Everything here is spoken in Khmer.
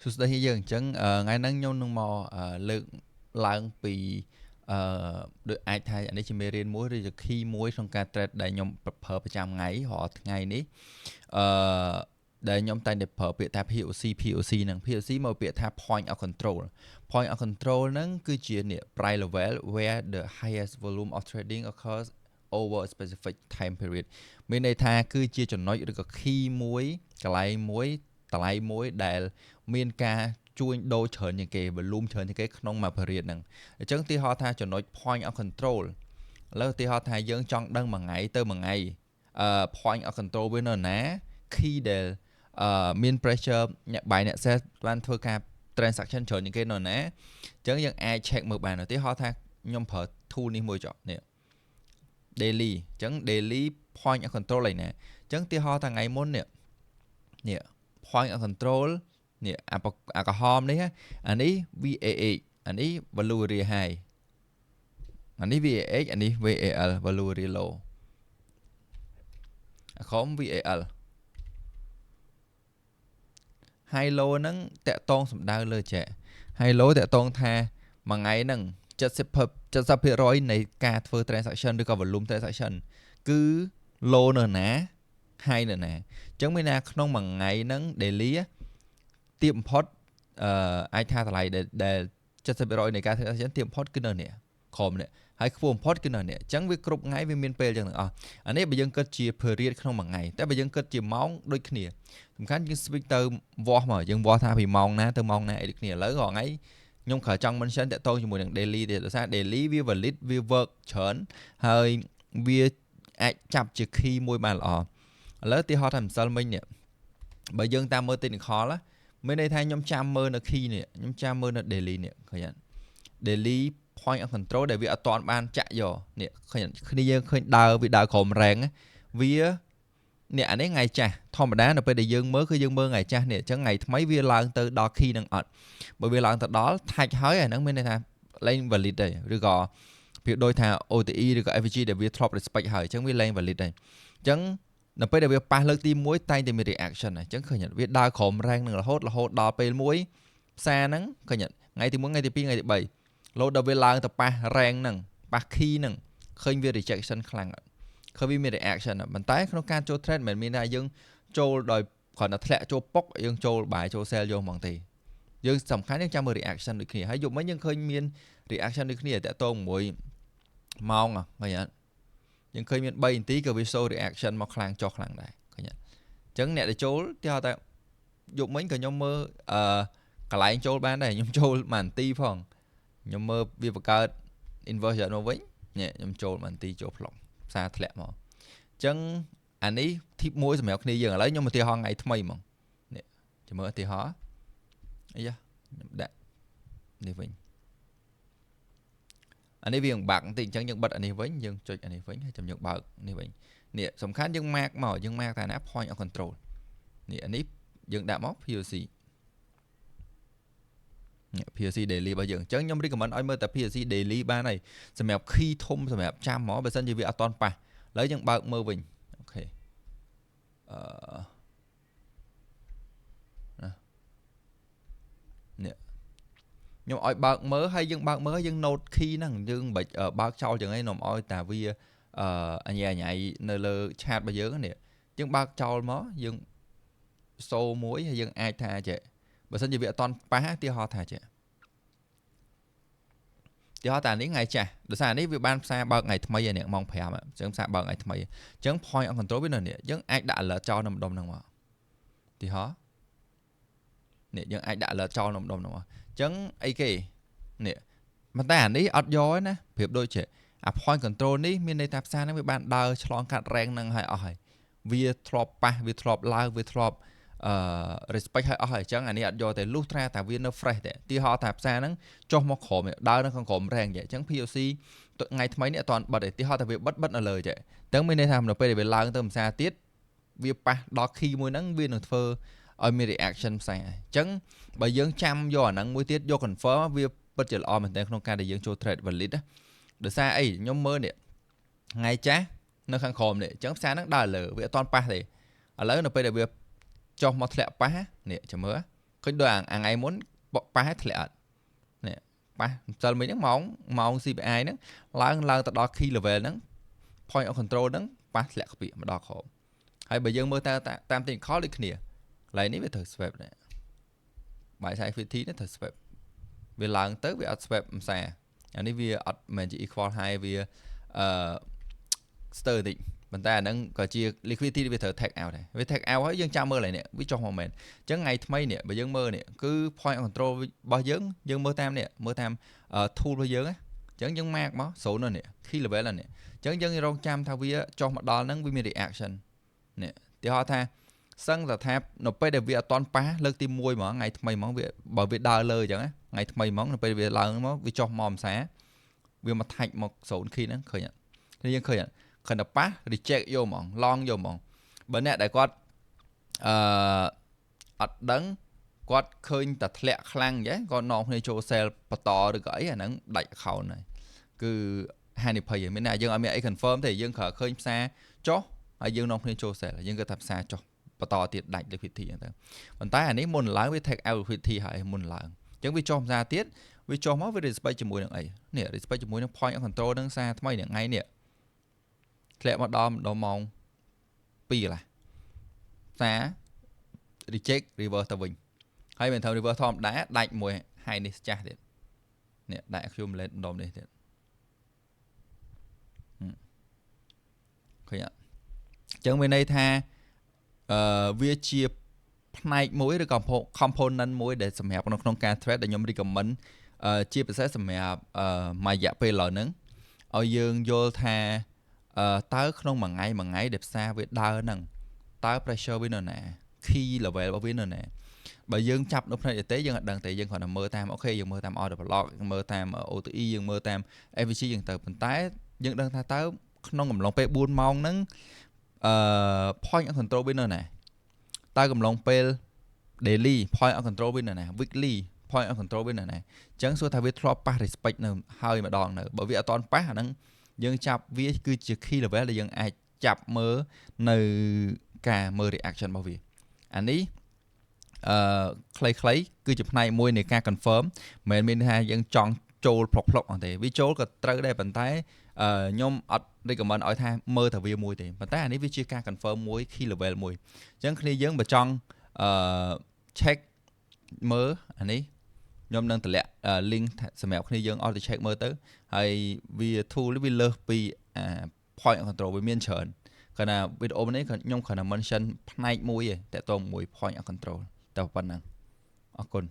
សួស្តីយើងអញ្ចឹងថ្ងៃហ្នឹងខ្ញុំនឹងមកលើកឡើងពីដូចអាចថានេះជាមេរៀនមួយឬជា key មួយក្នុងការ trade ដែលខ្ញុំប្រើប្រចាំថ្ងៃរាល់ថ្ងៃនេះអឺដែលខ្ញុំតែងតែប្រើពាក្យថា POC ហ្នឹង POC មកពាក្យថា point of control point of control ហ្នឹងគឺជានេះ price level where the highest volume of trading occurs over a specific time period មានន័យថាគឺជាចំណុចឬក៏ key មួយកន្លែងមួយតម្លៃមួយដែលមានការជួញដូរច្រើនជាងគេ volume ច្រើនជាងគេក្នុងមួយ period ហ្នឹងអញ្ចឹងទីហោថាចំណុច point of control ឥឡូវទីហោថាយើងចង់ដឹងមួយថ្ងៃទៅមួយថ្ងៃpoint of control វានៅណា key ដែលមាន pressure អ្នក buy អ្នក sell បានធ្វើការ transaction ច្រើនជាងគេនៅណាអញ្ចឹងយើងអាច check មើលបានទីហោថាខ្ញុំប្រើ tool នេះមួយចុះនេះ daily អញ្ចឹង daily point of control ឯណាអញ្ចឹងទីហោថាថ្ងៃមុននេះ point of control នេះអាក្រហមនេះអានេះ VAH អានេះ value area high អានេះ VAH អានេះ VAL value area low អាក្រហម VAL high low ហ្នឹងតាក់តងសំដៅលើចេះ high low តាក់តងថាមួយថ្ងៃហ្នឹង70% នៃការធ្វើ transaction ឬក៏ volume transaction គឺ low នៅណា high នៅណាអញ្ចឹងមានថាក្នុងមួយថ្ងៃហ្នឹង daily ទាបបំផុតអាចថាតម្លៃដែល 70% នៃការ transaction ទាបបំផុតគឺនៅនេះក្រោមនេះហើយខ្ពស់បំផុតគឺនៅនេះអញ្ចឹងវាគ្រប់ថ្ងៃវាមានពេលអញ្ចឹងទាំងអស់អានេះបើយើងគិតជា period ក្នុងមួយថ្ងៃតែបើយើងគិតជាម៉ោងដូចគ្នាសំខាន់យើង switch ទៅវាស់មកយើងវាស់ថាពីម៉ោងណាទៅម៉ោងណាអីដូចគ្នាឥឡូវរាល់ថ្ងៃខ្ញុំគ្រាន់ចង់ mention តាក់ទងជាមួយនឹង daily ទេដោយសារ daily វា valid វា work ច្រើនហើយវាអាចចាប់ជា key មួយបានល្អឥឡូវទីហោថាម្សិលមិញនេះបើយើងតាមមើល technical មានន័យថាខ្ញុំចាំមើលនៅ key នេះខ្ញុំចាំមើលនៅ daily នេះឃើញអត់ daily point of control ដែលវាអត់ទាន់បានចាក់យកនេះឃើញគ្នាយើងឃើញដើរក្រោម rank វានេះអានេះថ្ងៃចាស់ធម្មតានៅពេលដែលយើងមើលគឺយើងមើលថ្ងៃចាស់នេះអញ្ចឹងថ្ងៃថ្មីវាឡើងទៅដល់ key នឹងអត់បើវាឡើងទៅដល់ tag ហើយអាហ្នឹងមានន័យថាលែង valid ទេឬក៏វាដូចថា OTE ឬក៏ FVG ដែលវាធ្លាប់ respect ហើយអញ្ចឹងវាលែង valid ទេអញ្ចឹងនៅពេលដែលវាប៉ះលើកទី1តែងតែមាន reaction អញ្ចឹងឃើញវាដើរក្រោម rank នឹងរហូតដល់ពេលមួយផ្សារហ្នឹងឃើញថ្ងៃទី1ថ្ងៃទី2ថ្ងៃទី3 load ដល់វាឡើងទៅប៉ះ rank ហ្នឹងប៉ះ key ហ្នឹងឃើញវា rejection ខ្លាំងឃើញវាមាន reaction ប៉ុន្តែក្នុងការចូល trade មិនមែនមានថាយើងចូលដោយគ្រាន់តែធ្លាក់ចូលពុកយើងចូល buy ចូល sell យកហ្មងទេយើងសំខាន់យើងចាំមើល reaction ដូចគ្នាហើយយប់មិញយើងឃើញមាន reaction ដូចគ្នាតាក់ទងមួយម៉ោងឃើញអត់យើងឃើញមាន3នាទីក៏វា show reaction មកខ្លាំងចុះខ្លាំងដែរឃើញអត់អញ្ចឹងអ្នកដែលចូលទីហៅថាយប់មិញក៏ខ្ញុំមើលកន្លែងចូលបានដែរខ្ញុំចូល1នាទីផងខ្ញុំមើលវាបង្កើត inversion មកវិញនេះខ្ញុំចូល1នាទីចូលផ្លុកផ្សារធ្លាក់មកអញ្ចឹងអានេះ tip មួយសម្រាប់គ្នាយើងឥឡូវខ្ញុំឧទាហរណ៍ថ្ងៃថ្មីហ្មងនេះចាំមើលឧទាហរណ៍អីយ៉ាខ្ញុំដាក់នេះវិញអានេះវាបាក់បន្តិចអញ្ចឹងយើងបិទអានេះវិញយើងចុចអានេះវិញហើយចាំយើងបើកនេះវិញនេះសំខាន់យើង mark មកយើង mark ថាណា point of control នេះអានេះយើងដាក់មក POC POC daily របស់យើងអញ្ចឹងខ្ញុំ recommend ឲ្យមើលតែ POC daily បានហើយសម្រាប់ key ធំសម្រាប់ចាំហ្មងបើមិនជាវាអត់តន់ប៉ះឥឡូវយើងបើកមើលវិញអូខេនេះខ្ញុំឲ្យបើកមើលហើយយើងបើកមើលយើង note key ហ្នឹងយើងមិនបាច់បើកចោលចឹងឯងនាំឲ្យតែវាអញនៅលើ chat របស់យើងនេះយើងបើកចោលមកយើងសូមួយហើយយើងអាចថាចេះបើមិនជាវាអត់តន់ប៉ះទីហោថាចេះទីហោតានេះថ្ងៃចាស់ដោយសារនេះវាបានផ្សារបើកថ្ងៃថ្មីឯនេះម៉ោង5អញ្ចឹងផ្សារបើកថ្ងៃថ្មីអញ្ចឹង point of control វានៅនេះយើងអាចដាក់ alert ចោលនៅម្ដុំហ្នឹងមកទីហោនេះយើងអាចដាក់ alert ចោលនៅម្ដុំហ្នឹងមកអញ្ចឹងអីគេនេះប៉ុន្តែអានេះអត់យកទេណាប្រៀបដូចជាអា point control នេះមានន័យថាផ្សារហ្នឹងវាបានដើរឆ្លងកាត់ rank ហ្នឹងហើយអស់ហើយវាធ្លាប់ប៉ះវាធ្លាប់ឡើងវាធ្លាប់respect ឲ្យអស់ហើយអញ្ចឹងអានេះអត់យកទេលុះត្រាតែវានៅ fresh ទេទីហោថាផ្សារហ្នឹងចុះមកក្រោមដើរនៅខាងក្រោម rank អញ្ចឹង POC ថ្ងៃថ្មីនេះអត់ទាន់បិទទេទីហោថាវាបិទនៅលើចេះទាំងមានន័យថានៅពេលដែលវាឡើងទៅផ្សារទៀតវាប៉ះដល់ key មួយហ្នឹងវានឹងធ្វើឲ្យមាន reaction ផ្សេងអញ្ចឹងបើយើងចាំយកអាហ្នឹងមួយទៀតយក confirm វាពិតជាល្អមែនទែនក្នុងការដែលយើងចូល trade valid ដោយសារអីខ្ញុំមើលនេះថ្ងៃចាស់នៅខាងក្រោមនេះអញ្ចឹងផ្សារហ្នឹងដើរលើវាអត់ទាន់ប៉ះទេឥឡូវនៅពេលដែលវាចុះមកធ្លាក់ប៉ះនេះចាំមើល ឃើញដូចអាថ្ងៃមុនប៉ះឲ្យធ្លាក់អត់នេះប៉ះសិលមិញហ្នឹងម៉ោង CPI ហ្នឹងឡើងទៅដល់ key level ហ្នឹង point of control ហ្នឹងប៉ះធ្លាក់ខ្ពស់មកដល់ក្រោមហើយបើយើងមើលតាម technical ដូចគ្នាកន្លែងនេះវាត្រូវ swap ដែរបាយសាយ activity នេះត្រូវ swap វាឡើងទៅវាអត់ swap ម្សាអានេះវាអត់មែនជា equal high វាstir តិចប៉ុន្តែអាហ្នឹងក៏ជា liquidity វាត្រូវ take out ដែរវា take out ហើយយើងចាំមើលឡើយនេះវាចុះមកមែនអញ្ចឹងថ្ងៃថ្មីនេះបើយើងមើលនេះគឺ point of control របស់យើងមើលតាមនេះមើលតាម tool របស់យើងណាអញ្ចឹងយើង mark មក0នេះ key level នេះអញ្ចឹងយើងរងចាំថាវាចុះមកដល់ហ្នឹងវាមាន reaction នេះទីហោថាសឹងថានៅពេលដែលវាអត់តន់ប៉ះលើកទី1ហ្មងថ្ងៃថ្មីហ្មងវាបើវាដើរលើអញ្ចឹងណាថ្ងៃថ្មីហ្មងនៅពេលវាឡើងមកវាចុះមកម្សាវាមកថាច់មក0 key ហ្នឹងឃើញអត់នេះយើងឃើញអត់គ្រាន់តែប៉ះ reject យកហ្មង long យកហ្មងបើអ្នកដែលគាត់អត់ដឹងគាត់ឃើញតែធ្លាក់ខ្លាំងអញ្ចឹងគាត់នាំគ្នាចូល sell បន្តឬក៏អីអាហ្នឹងដាច់ account ហើយគឺហានិភ័យហ្នឹងមានតែយើងអត់មានអី confirm ទេយើងគ្រាន់ឃើញផ្សារចុះហើយយើងនាំគ្នាចូល sell យើងគិតថាផ្សារចុះបន្តទៀតដាច់ liquidity អញ្ចឹងទៅប៉ុន្តែអានេះមុនឡើងវា take out liquidity ហើយមុនឡើងអញ្ចឹងវាចុះផ្សារទៀតវាចុះមកវា respect ជាមួយនឹងអីនេះ respect ជាមួយនឹង point of control នឹងសារថ្មីនេះថ្ងៃនេះធ្លាក់មកដល់ម៉ោង2កន្លះផ្សារ reject reverse ទៅវិញហើយមិនថា reverse ធម្មតាដាច់មួយ high នេះចាស់ទៀតនេះដាច់ accumulate ដុំនេះទៀតឃើញអត់អញ្ចឹងមានន័យថាវាជាផ្នែកមួយឬក៏ component មួយដែលសម្រាប់ក្នុងការ trade ដែលខ្ញុំ recommend ជាពិសេសសម្រាប់មួយរយៈពេលឡើយហ្នឹងឲ្យយើងយល់ថាតើក្នុងមួយថ្ងៃដែលផ្សារវាដើរហ្នឹងតើ pressure វានៅណា key level របស់វានៅណាបើយើងចាប់នៅផ្នែកទេយើងអត់ដឹងទេយើងគ្រាន់តែមើលតាមអូខេយើងមើលតាម order block យើងមើលតាម OTE យើងមើលតាម FVG យើងទៅប៉ុន្តែយើងដឹងថាតើក្នុងកំឡុងពេល4ម៉ោងហ្នឹងpoint of control វានៅណាតើកំឡុងពេល daily point of control វានៅណា weekly point of control វានៅណាអញ្ចឹងសួរថាវាធ្លាប់ប៉ះ respect នៅហើយម្ដងនៅបើវាអត់តន់ប៉ះអាហ្នឹងយើងចាប់វាគឺជា key level ដែលយើងអាចចាប់មើលនៅការមើល reaction របស់វាអានេះខ្លីៗគឺជាផ្នែកមួយនៃការ confirm មិនមែនមានថាយើងចង់ចូលផ្លុកអត់ទេវាចូលក៏ត្រូវដែរប៉ុន្តែខ្ញុំអត់ recommend ឲ្យថាមើលតែវាមួយទេប៉ុន្តែអានេះវាជាការ confirm មួយ key level មួយអញ្ចឹងគ្នាយើងបើចង់ check មើលអានេះខ្ញុំនឹងតម្លាក់ link សម្រាប់គ្នាយើងអត់ទៅ check មើលទៅហើយវា tool វាលើសពី point of control វាមានច្រើនគាត់ថាវីដេអូនេះខ្ញុំគ្រាន់តែ mention ផ្នែកមួយទេតើតមួយ point of control តែប៉ុណ្ណឹងអរគុណ